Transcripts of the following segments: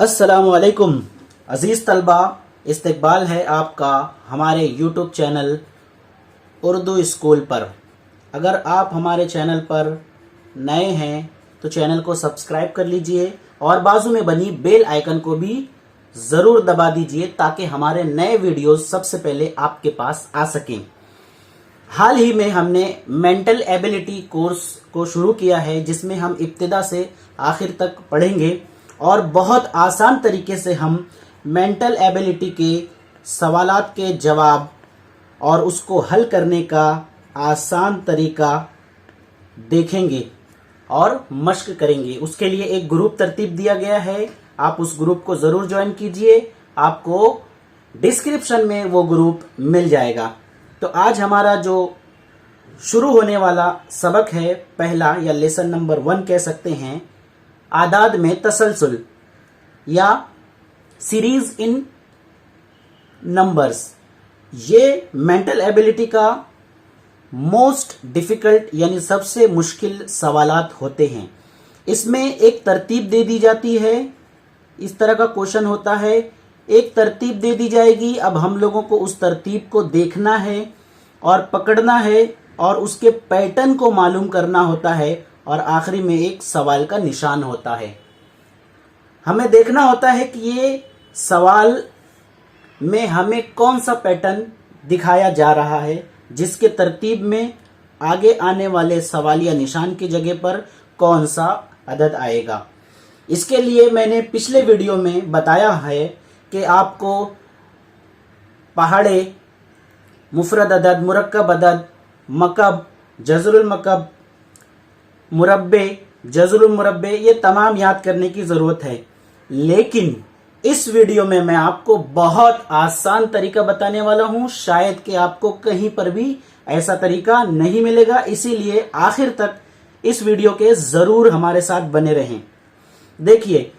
अस्सलामुअलैकुम अज़ीज़ तलबा, इस्तकबाल है आपका हमारे यूट्यूब चैनल उर्दू स्कूल पर। अगर आप हमारे चैनल पर नए हैं तो चैनल को सब्सक्राइब कर लीजिए और बाजू में बनी बेल आइकन को भी ज़रूर दबा दीजिए ताकि हमारे नए वीडियोस सबसे पहले आपके पास आ सकें। हाल ही में हमने मेंटल एबिलिटी कोर्स को शुरू किया है जिसमें हम इब्तिदा से आखिर तक पढ़ेंगे और बहुत आसान तरीके से हम मेंटल एबिलिटी के सवालात के जवाब और उसको हल करने का आसान तरीका देखेंगे और मश्क करेंगे। उसके लिए एक ग्रुप तरतीब दिया गया है, आप उस ग्रुप को ज़रूर ज्वाइन कीजिए, आपको डिस्क्रिप्शन में वो ग्रुप मिल जाएगा। तो आज हमारा जो शुरू होने वाला सबक है, पहला या लेसन नंबर 1 कह सकते हैं, आदाद में तसलसल या सीरीज इन नंबर्स। ये मेंटल एबिलिटी का मोस्ट डिफिकल्ट यानी सबसे मुश्किल सवालात होते हैं। इसमें एक तरतीब दे दी जाती है, इस तरह का क्वेश्चन होता है, एक तरतीब दे दी जाएगी। अब हम लोगों को उस तरतीब को देखना है और पकड़ना है और उसके पैटर्न को मालूम करना होता है और आखिरी में एक सवाल का निशान होता है। हमें देखना होता है कि ये सवाल में हमें कौन सा पैटर्न दिखाया जा रहा है जिसके तरतीब में आगे आने वाले सवाल या निशान की जगह पर कौन सा अदद आएगा। इसके लिए मैंने पिछले वीडियो में बताया है कि आपको पहाड़े, मुफरद अदद, मुरक्कब अदद, मकब, जज़रुल मकब, मुरब्बे, जज़रुल मुरब्बे, ये तमाम याद करने की ज़रूरत है। लेकिन इस वीडियो में मैं आपको बहुत आसान तरीका बताने वाला हूं। शायद कि आपको कहीं पर भी ऐसा तरीका नहीं मिलेगा, इसीलिए आखिर तक इस वीडियो के ज़रूर हमारे साथ बने रहें। देखिए,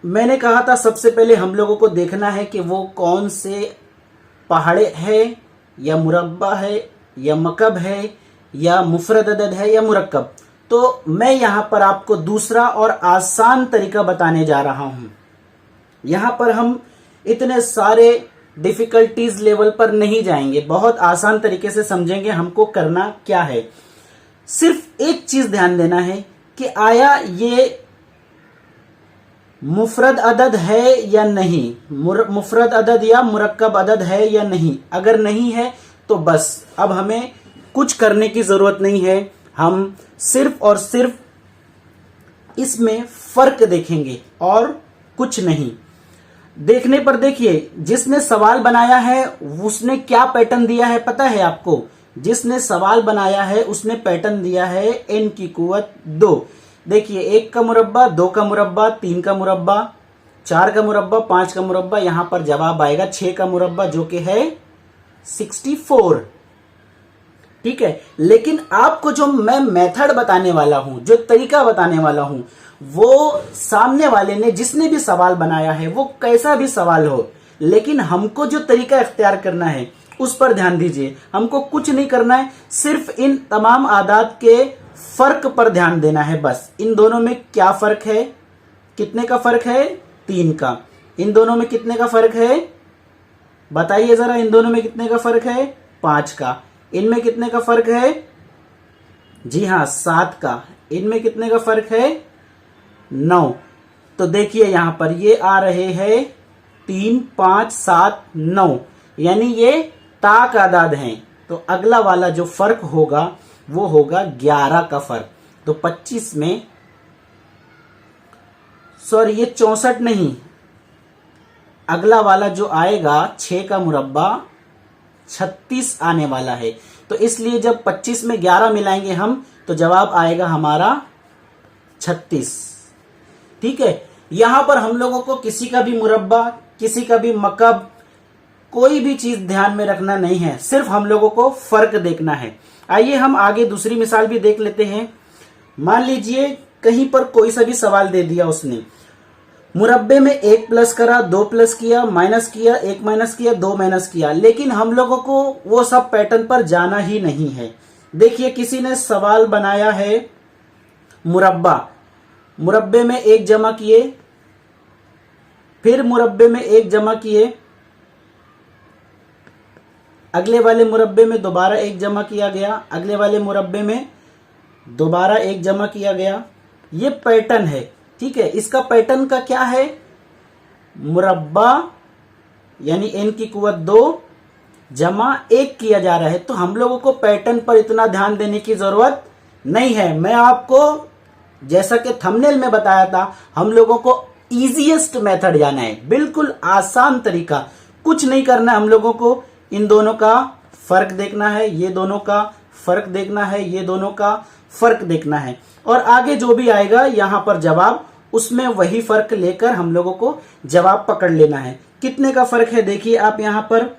मैंने कहा था सबसे पहले हम लोगों को देखना है कि वो कौन से पहाड़े है या मुरब्बा है या मकब है या मुफरद अदद है या मुरक्कब। तो मैं यहां पर आपको दूसरा और आसान तरीका बताने जा रहा हूं। यहां पर हम इतने सारे डिफिकल्टीज लेवल पर नहीं जाएंगे, बहुत आसान तरीके से समझेंगे हमको करना क्या है। सिर्फ एक चीज ध्यान देना है कि आया ये मुफरद अदद है या नहीं, मुफरद अदद या मुरक्कब अदद है या नहीं। अगर नहीं है तो बस अब हमें कुछ करने की जरूरत नहीं है, हम सिर्फ और सिर्फ इसमें फर्क देखेंगे और कुछ नहीं। देखने पर देखिए, जिसने सवाल बनाया है उसने क्या पैटर्न दिया है पता है आपको? जिसने सवाल बनाया है उसने पैटर्न दिया है n की कुवत 2। देखिए, 1 का मुरब्बा, 2 का मुरब्बा, 3 का मुरब्बा, 4 का मुरब्बा, 5 का मुरब्बा, यहां पर जवाब आएगा 6 का मुरब्बा जो कि है 64। ठीक है, लेकिन आपको जो मैं मेथड बताने वाला हूं, जो तरीका बताने वाला हूं, वो सामने वाले ने जिसने भी सवाल बनाया है वो कैसा भी सवाल हो, लेकिन हमको जो तरीका इख्तियार करना है उस पर ध्यान दीजिए। हमको कुछ नहीं करना है, सिर्फ इन तमाम आदात के फर्क पर ध्यान देना है। बस इन दोनों में क्या फर्क है, कितने का फर्क है? 3 का। इन दोनों में कितने का फर्क है बताइए जरा, इन दोनों में कितने का फर्क है? 5 का। इनमें कितने का फर्क है? जी हां, 7 का। इनमें कितने का फर्क है? 9। तो देखिए यहां पर ये आ रहे हैं 3, 5, 7, 9, यानी ये ताक आदाद हैं। तो अगला वाला जो फर्क होगा वो होगा 11 का फर्क। तो 25 में, सॉरी ये 64 नहीं, अगला वाला जो आएगा 6 का मुरब्बा 36 आने वाला है। तो इसलिए जब 25 में 11 मिलाएंगे हम तो जवाब आएगा हमारा 36। ठीक है, यहां पर हम लोगों को किसी का भी मुरब्बा, किसी का भी मकब, कोई भी चीज ध्यान में रखना नहीं है, सिर्फ हम लोगों को फर्क देखना है। आइए हम आगे दूसरी मिसाल भी देख लेते हैं। मान लीजिए कहीं पर कोई सा भी सवाल दे दिया उसने, मुरब्बे में 1 प्लस करा, 2 प्लस किया, माइनस किया, 1 माइनस किया, 2 माइनस किया, लेकिन हम लोगों को वो सब पैटर्न पर जाना ही नहीं है। देखिए, किसी ने सवाल बनाया है मुरब्बा, मुरब्बे में 1 जमा किए, फिर मुरब्बे में 1 जमा किए, अगले वाले मुरब्बे में दोबारा 1 जमा किया गया, अगले वाले मुरब्बे में दोबारा 1 जमा किया गया। ये पैटर्न है, ठीक है। इसका पैटर्न का क्या है, मुरब्बा यानी n की कुवत 2 जमा 1 किया जा रहा है। तो हम लोगों को पैटर्न पर इतना ध्यान देने की जरूरत नहीं है। मैं आपको जैसा कि थंबनेल में बताया था, हम लोगों को इजीएस्ट मेथड जाना है, बिल्कुल आसान तरीका। कुछ नहीं करना है हम लोगों को, इन दोनों का फर्क देखना है, ये दोनों का फर्क देखना है, ये दोनों का फर्क देखना है, और आगे जो भी आएगा यहां पर जवाब, उसमें वही फर्क लेकर हम लोगों को जवाब पकड़ लेना है। कितने का फर्क है देखिए आप, यहां पर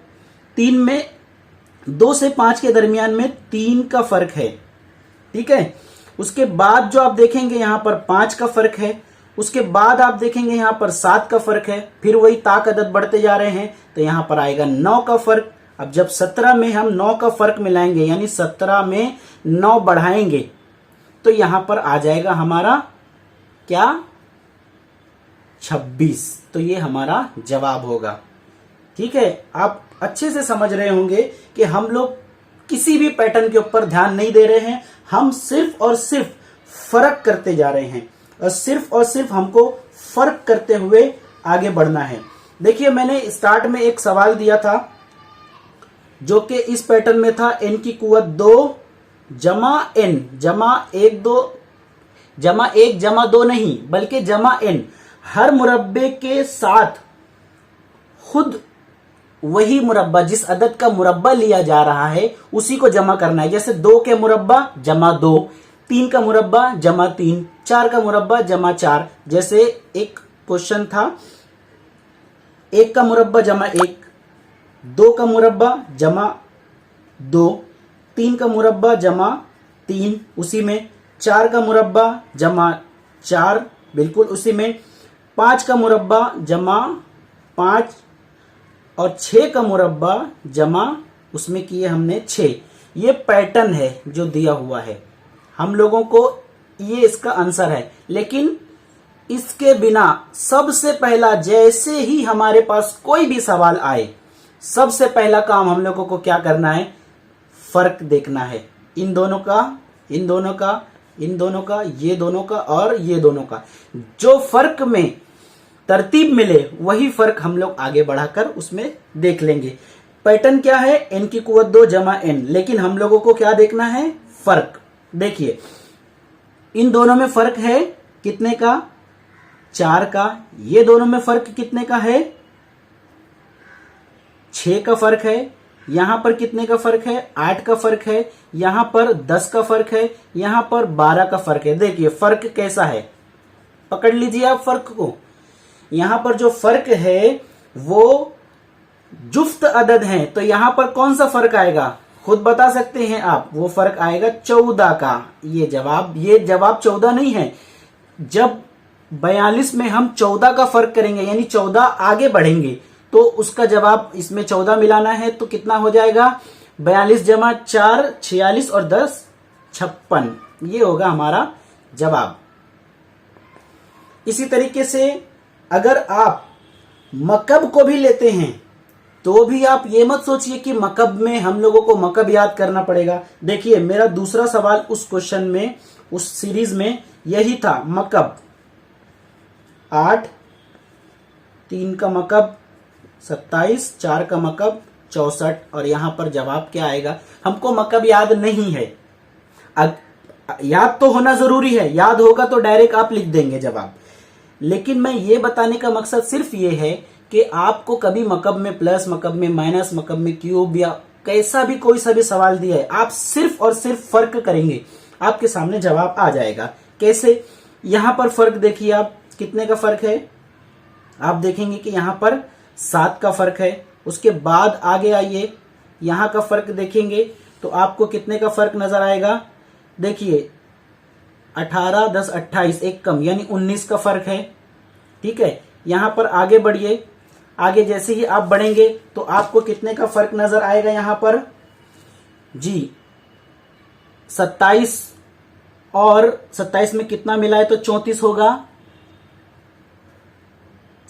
3 में 2 से 5 के दरमियान में 3 का फर्क है, ठीक है। उसके बाद जो आप देखेंगे यहां पर 5 का फर्क है, उसके बाद आप देखेंगे यहां पर 7 का फर्क है, फिर वही ताक अदद बढ़ते जा रहे हैं तो यहां पर आएगा 9 का फर्क। अब जब 17 में हम 9 का फर्क मिलाएंगे यानी 17 में 9 बढ़ाएंगे तो यहां पर आ जाएगा हमारा क्या, 26। तो ये हमारा जवाब होगा, ठीक है। आप अच्छे से समझ रहे होंगे कि हम लोग किसी भी पैटर्न के ऊपर ध्यान नहीं दे रहे हैं, हम सिर्फ और सिर्फ फर्क करते जा रहे हैं और सिर्फ हमको फर्क करते हुए आगे बढ़ना है। देखिए मैंने स्टार्ट में एक सवाल दिया था जो कि इस पैटर्न में था, n की कुवत 2 जमा n जमा 1 जमा 2 नहीं बल्कि जमा n, हर मुरब्बे के साथ खुद वही मुरब्बा, जिस अदद का मुरब्बा लिया जा रहा है उसी को जमा करना है। जैसे 2 के मुरब्बा जमा 2, 3 का मुरब्बा जमा 3, 4 का मुरब्बा जमा 4। जैसे एक क्वेश्चन था, 1 का मुरब्बा जमा 1, 2 का मुरब्बा जमा 2, 3 का मुरब्बा जमा 3, उसी में 4 का मुरब्बा जमा 4, बिल्कुल उसी में 5 का मुरब्बा जमा 5 और 6 का मुरब्बा जमा, उसमें किए हमने 6। ये पैटर्न है जो दिया हुआ है हम लोगों को, ये इसका आंसर है। लेकिन इसके बिना सबसे पहला, जैसे ही हमारे पास कोई भी सवाल आए, सबसे पहला काम हम लोगों को क्या करना है, फर्क देखना है। इन दोनों का, इन दोनों का, इन दोनों का, ये दोनों का और ये दोनों का, जो फर्क में तरतीब मिले वही फर्क हम लोग आगे बढ़ाकर उसमें देख लेंगे। पैटर्न क्या है, n की कुवत 2 जमा n, लेकिन हम लोगों को क्या देखना है, फर्क। देखिए इन दोनों में फर्क है कितने का, 4 का। ये दोनों में फर्क कितने का है, 6 का फर्क है। यहां पर कितने का फर्क है, 8 का फर्क है। यहां पर 10 का फर्क है, यहां पर 12 का फर्क है। देखिए फर्क कैसा है, पकड़ लीजिए आप फर्क को। यहां पर जो फर्क है वो जुफ्त अदद है, तो यहां पर कौन सा फर्क आएगा, खुद बता सकते हैं आप, वो फर्क आएगा 14 का। ये जवाब 14 नहीं है। जब 42 में हम 14 का फर्क करेंगे यानी 14 आगे बढ़ेंगे तो उसका जवाब, इसमें 14 मिलाना है तो कितना हो जाएगा, 42 जमा 4 46 और 10 56। ये होगा हमारा जवाब। इसी तरीके से अगर आप मकब को भी लेते हैं तो भी आप ये मत सोचिए कि मकब में हम लोगों को मकब याद करना पड़ेगा। देखिए मेरा दूसरा सवाल उस क्वेश्चन में, उस सीरीज में यही था, मकब 8, 3 का मकब 27, 4 का मकब 64, और यहां पर जवाब क्या आएगा, हमको मकब याद नहीं है। याद तो होना जरूरी है, याद होगा तो डायरेक्ट आप लिख देंगे जवाब। लेकिन मैं ये बताने का मकसद सिर्फ ये है कि आपको कभी मकब में प्लस, मकब में माइनस, मकब में क्यूब या कैसा भी कोई सा भी सवाल दिया है, आप सिर्फ और सिर्फ फर्क करेंगे, आपके सामने जवाब आ जाएगा। कैसे, यहां पर फर्क देखिए आप, कितने का फर्क है, आप देखेंगे कि यहां पर 7 का फर्क है। उसके बाद आगे आइए, यहां का फर्क देखेंगे तो आपको कितने का फर्क नजर आएगा, देखिए 18 10 28, एक कम यानी 19 का फर्क है। ठीक है, यहां पर आगे बढ़िए, आगे जैसे ही आप बढ़ेंगे तो आपको कितने का फर्क नजर आएगा, यहां पर जी 27, और 27 में कितना मिला है तो 34 होगा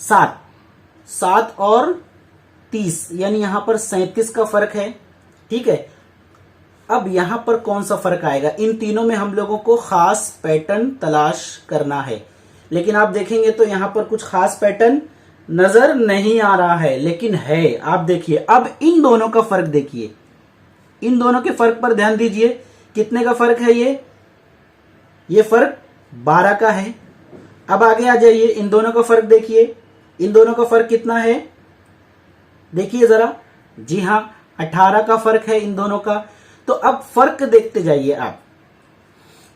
7। 7 और 30 यानी यहां पर 37 का फर्क है। ठीक है, अब यहां पर कौन सा फर्क आएगा, इन तीनों में हम लोगों को खास पैटर्न तलाश करना है। लेकिन आप देखेंगे तो यहां पर कुछ खास पैटर्न नजर नहीं आ रहा है, लेकिन है। आप देखिए, अब इन दोनों का फर्क देखिए, इन दोनों के फर्क पर ध्यान दीजिए। कितने का फर्क है ये फर्क 12 का है। अब आगे आ जाइए, इन दोनों का फर्क देखिए, इन दोनों का फर्क कितना है, देखिए जरा। जी हां, 18 का फर्क है इन दोनों का। तो अब फर्क देखते जाइए आप।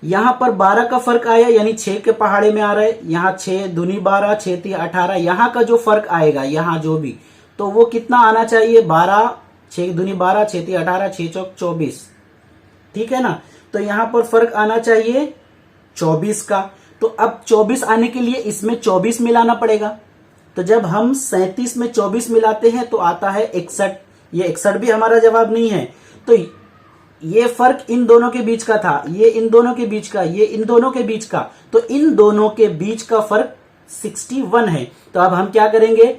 यहां पर 12 का फर्क आया, यानी 6 के पहाड़े में आ रहा है। यहां 6 दूनी 12, 6 3 18। यहां का जो फर्क आएगा, यहां जो भी, तो वो कितना आना चाहिए, 12, 6 दूनी 12, 6 3 18, 6 चौक 24। ठीक है ना, तो यहां पर फर्क आना चाहिए 24 का। तो अब 24 आने के लिए इसमें 24 मिलाना पड़ेगा। तो जब हम 37 में 24 मिलाते हैं तो आता है 61। ये 61 भी हमारा जवाब नहीं है। तो ये फर्क इन दोनों के बीच का था, ये इन दोनों के बीच का, ये इन दोनों के बीच का। तो इन दोनों के बीच का फर्क 61 है। तो अब हम क्या करेंगे,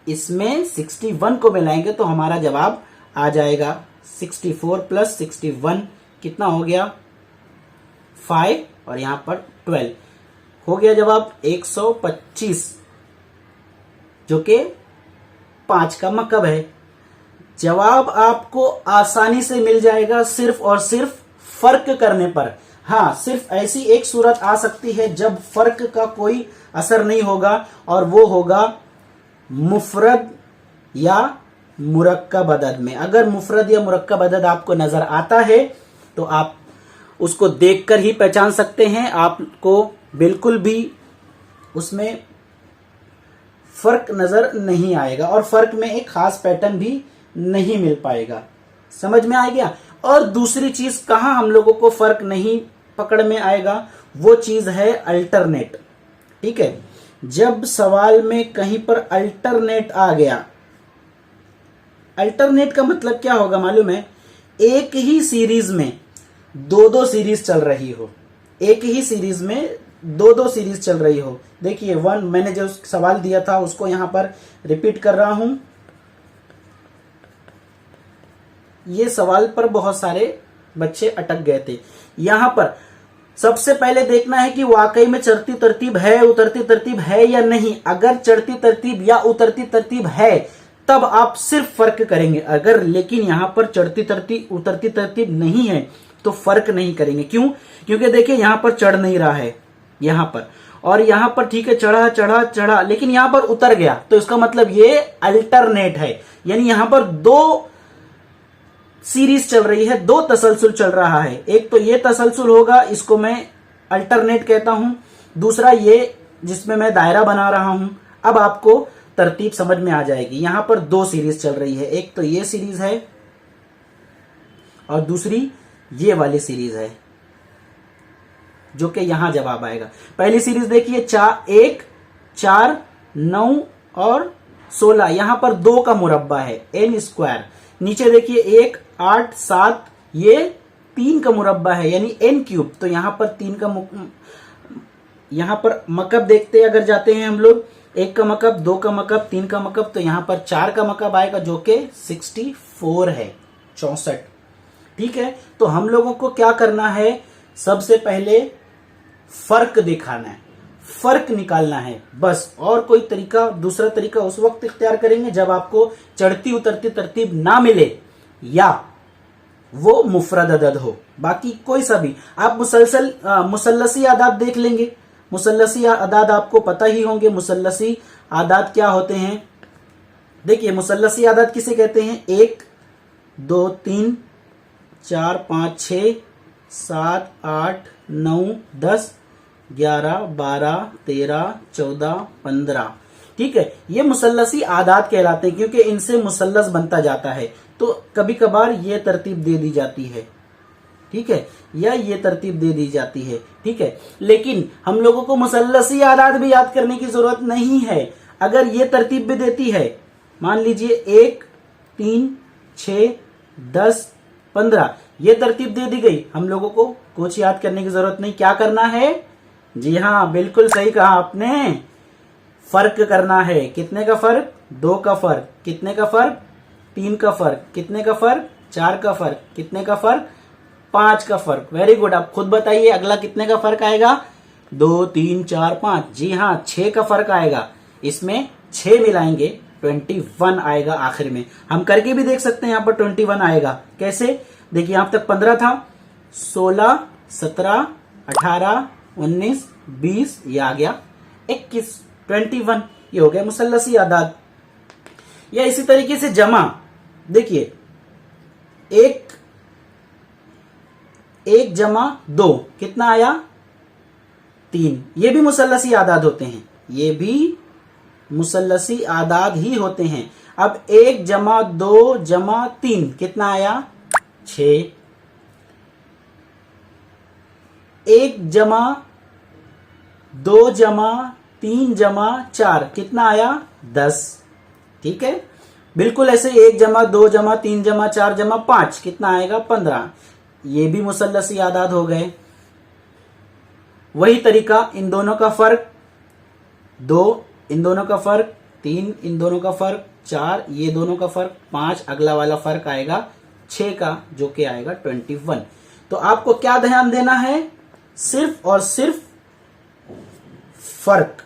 इसमें 61 को मिलाएंगे तो हमारा जवाब आ जाएगा 64 प्लस 61 कितना हो गया, 5 और यहां पर 12 हो गया जवाब 125, जो कि 5 का मतलब है। जवाब आपको आसानी से मिल जाएगा सिर्फ और सिर्फ फर्क करने पर। हाँ, सिर्फ ऐसी एक सूरत आ सकती है जब फर्क का कोई असर नहीं होगा, और वो होगा मुफरद या मुरक्कब अदद में। अगर मुफरद या मुरक्कब अदद आपको नजर आता है तो आप उसको देखकर ही पहचान सकते हैं, आपको बिल्कुल भी उसमें फर्क नजर नहीं आएगा और फर्क में एक खास पैटर्न भी नहीं मिल पाएगा। समझ में आ गया। और दूसरी चीज कहां हम लोगों को फर्क नहीं पकड़ में आएगा, वो चीज है अल्टरनेट। ठीक है, जब सवाल में कहीं पर अल्टरनेट आ गया, अल्टरनेट का मतलब क्या होगा मालूम है, एक ही सीरीज में दो सीरीज चल रही हो, एक ही सीरीज में दो सीरीज चल रही हो। देखिए मैंने जो सवाल दिया था उसको यहां पर रिपीट कर रहा हूं। ये सवाल पर बहुत सारे बच्चे अटक गए थे। यहां पर सबसे पहले देखना है कि वाकई में चढ़ती तरतीब है, उतरती तरतीब है या नहीं। अगर चढ़ती तरतीब या उतरती तरतीब है तब आप सिर्फ फर्क करेंगे। अगर लेकिन यहां पर चढ़ती तरतीब उतरती तरतीब नहीं है तो फर्क नहीं करेंगे। क्यों? क्योंकि देखिए यहां पर चढ़ नहीं रहा है यहां पर, और यहां पर ठीक है चढ़ा चढ़ा चढ़ा, लेकिन यहां पर उतर गया, तो इसका मतलब ये अल्टरनेट है। यानी यहां पर दो सीरीज चल रही है, दो तसलसल चल रहा है। एक तो ये तसलसल होगा, इसको मैं अल्टरनेट कहता हूं। दूसरा ये जिसमें मैं दायरा बना रहा हूं। अब आपको तरतीब समझ में आ जाएगी। यहां पर दो सीरीज चल रही है, एक तो ये सीरीज है और दूसरी ये वाली सीरीज है, जो कि यहां जवाब आएगा। पहली सीरीज देखिए 1 4 9 और 16, यहां पर 2 का मुरब्बा है n स्क्वायर। नीचे देखिए 1 8 7, ये 3 का मुरब्बा है यानी n क्यूब। तो यहां पर 3 का यहां पर मकब देखते अगर जाते हैं हम लोग, 1 का मकब, 2 का मकब, 3 का मकब, तो यहां पर 4 का मकब आएगा जो कि 64 है, 64। ठीक है, तो हम लोगों को क्या करना है, सबसे पहले फर्क दिखाना है, फर्क निकालना है बस। और कोई तरीका, दूसरा तरीका उस वक्त इख्तियार करेंगे जब आपको चढ़ती उतरती तरतीब ना मिले या वो मुफरद अदद हो। बाकी कोई सा भी आप मुसल्लसी आदाद देख लेंगे। मुसल्लसी आदाद आपको पता ही होंगे। मुसल्लसी आदाद क्या होते हैं, देखिए मुसल्लसी आदाद किसे कहते हैं, 1 2 3 4 5 6 7 8 9 10 11 12 13 14 15। ठीक है, ये मुसल्लसी आदाद कहलाते हैं क्योंकि इनसे मुसल्लस बनता जाता है। तो कभी कभार ये तरतीब दे दी जाती है, ठीक है, या ये तरतीब दे दी जाती है। ठीक है, लेकिन हम लोगों को मुसल्लसी आदाद भी याद करने की जरूरत नहीं है। अगर ये तरतीब भी देती है, मान लीजिए 1 3 6 10 15, ये तरतीब दे दी गई, हम लोगों को कुछ याद करने की जरूरत नहीं। क्या करना है, जी हाँ बिल्कुल सही कहा आपने, फर्क करना है। कितने का फर्क, 2 का फर्क, कितने का फर्क, 3 का फर्क, कितने का फर्क, 4 का फर्क, कितने का फर्क, 5 का फर्क। Very good. आप खुद बताइए अगला कितने का फर्क आएगा, 2 3 4 5, जी हाँ 6 का फर्क आएगा। इसमें 6 मिलाएंगे 21 आएगा आखिर में। हम करके भी देख सकते हैं, यहां पर 21 आएगा। कैसे, देखिए यहां तक 15 था, 16 17 18 19 20, ये आ गया 21, 21, ये हो गया मुसल्लसी आदाद। या इसी तरीके से जमा, देखिए 1 जमा 2 कितना आया, 3, ये भी मुसल्लसी आदाद होते हैं, ये भी मुसल्लसी आदाद ही होते हैं। अब 1 जमा 2 जमा 3 कितना आया, 6। 1 जमा 2 जमा 3 जमा 4 कितना आया, 10। ठीक है, बिल्कुल ऐसे 1 जमा 2 जमा 3 जमा 4 जमा 5 कितना आएगा, 15। ये भी मुसल्लसी आदाद हो गए। वही तरीका, इन दोनों का फर्क 2, इन दोनों का फर्क 3, इन दोनों का फर्क 4, ये दोनों का फर्क 5, अगला वाला फर्क आएगा 6 का, जो कि आएगा 21। तो आपको क्या ध्यान देना है, सिर्फ और सिर्फ फर्क,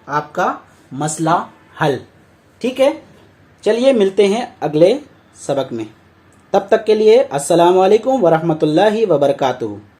आपका मसला हल। ठीक है, चलिए मिलते हैं अगले सबक में। तब तक के लिए अस्सलाम वालेकुम वरहमतुल्लाहि वबरकातुहू।